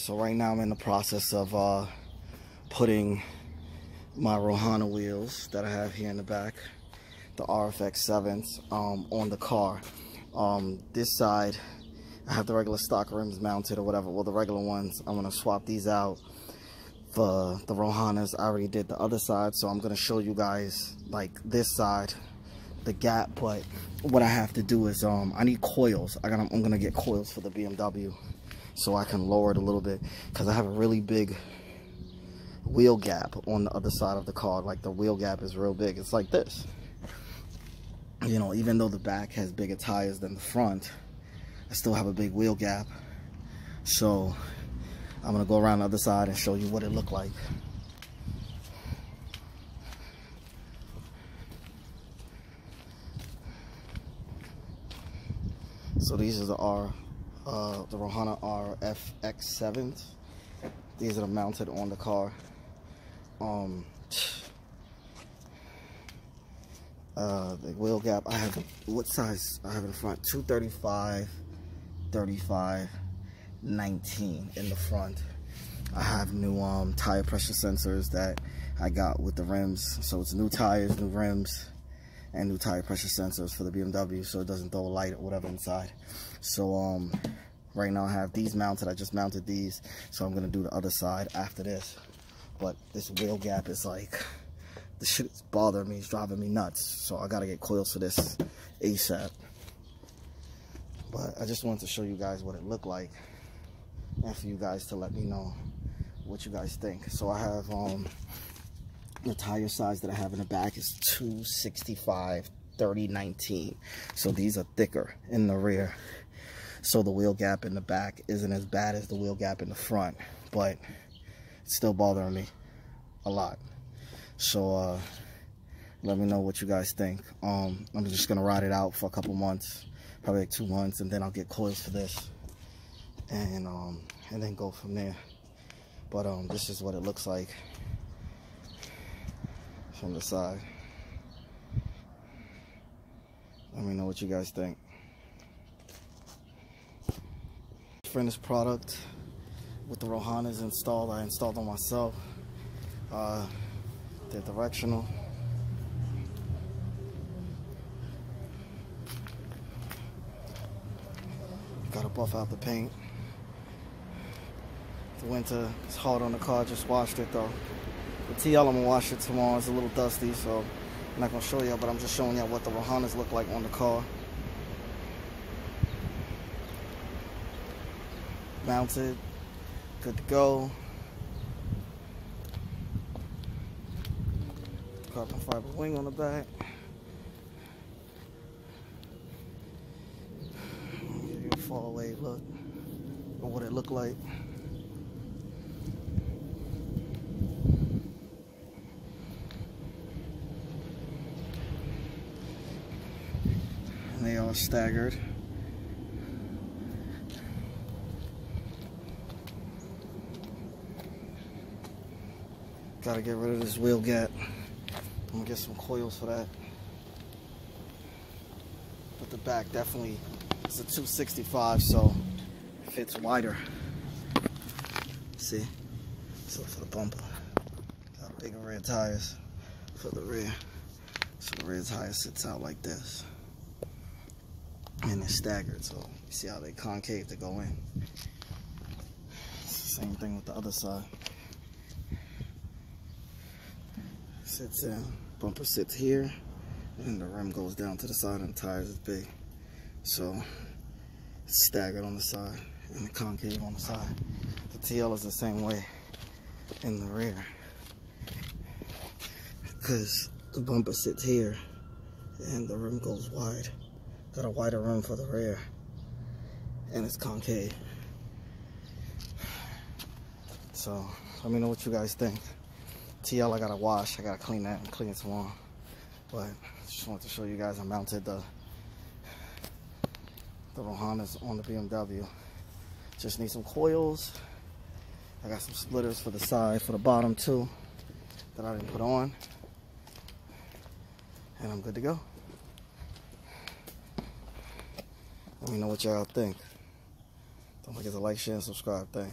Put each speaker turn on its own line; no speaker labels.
So right now I'm in the process of putting my Rohanna wheels that I have here in the back, the Rfx 7s, on the car. This side I have the regular stock rims mounted or whatever. Well, the regular ones, I'm gonna swap these out for the Rohannas. I already did the other side, so I'm gonna show you guys like this side, the gap. But what I have to do is I need coils. I'm gonna get coils for the BMW so I can lower it a little bit, because I have a really big wheel gap on the other side of the car. Like, the wheel gap is real big. It's like this, you know, even though the back has bigger tires than the front, I still have a big wheel gap. So I'm gonna go around the other side and show you what it looked like. So these are the Rohanna Rfx 7s. These are mounted on the car. The wheel gap, I have, what size I have in front? 235, 35, 19 in the front. I have new tire pressure sensors that I got with the rims. So it's new tires, new rims, and new tire pressure sensors for the BMW, so it doesn't throw a light or whatever inside. So right now I have these mounted. I just mounted these, so I'm gonna do the other side after this. But this wheel gap is like, the shit is bothering me. It's driving me nuts. So I gotta get coils for this ASAP. But I just wanted to show you guys what it looked like, and for you guys to let me know what you guys think. So I have the tire size that I have in the back is 265 30/19. So these are thicker in the rear. So the wheel gap in the back isn't as bad as the wheel gap in the front, but it's still bothering me a lot. So let me know what you guys think. I'm just gonna ride it out for a couple months, probably like 2 months, and then I'll get coils for this, and then go from there. But this is what it looks like from the side. Let me know what you guys think. Finished product with the Rohannas installed. I installed them myself. They're directional. Gotta buff out the paint. The winter is hard on the car. Just washed it though. The TL, I'm gonna wash it tomorrow. It's a little dusty, so I'm not gonna show y'all, but I'm just showing y'all what the Rohannas look like on the car. Mounted, good to go. Carbon fiber wing on the back. Give you a far away look of what it looked like. And they are staggered. Gotta get rid of this wheel gap. I'm gonna get some coils for that. But the back definitely is a 265, so it fits wider. See? So for the bumper, got bigger rear tires for the rear. So the rear tire sits out like this. And it's staggered, so you see how they concave to go in. It's the same thing with the other side. Sits in, bumper sits here, and the rim goes down to the side, and the tires is big. So it's staggered on the side and the concave on the side. The TL is the same way in the rear, because the bumper sits here and the rim goes wide. Got a wider rim for the rear, and it's concave. So let me know what you guys think. TL I gotta wash, I gotta clean that and clean it tomorrow. But just wanted to show you guys I mounted the Rohannas on the BMW. Just need some coils. I got some splitters for the side, for the bottom too, that I didn't put on. And I'm good to go. Let me know what y'all think. Don't forget to like, share, and subscribe. Thanks.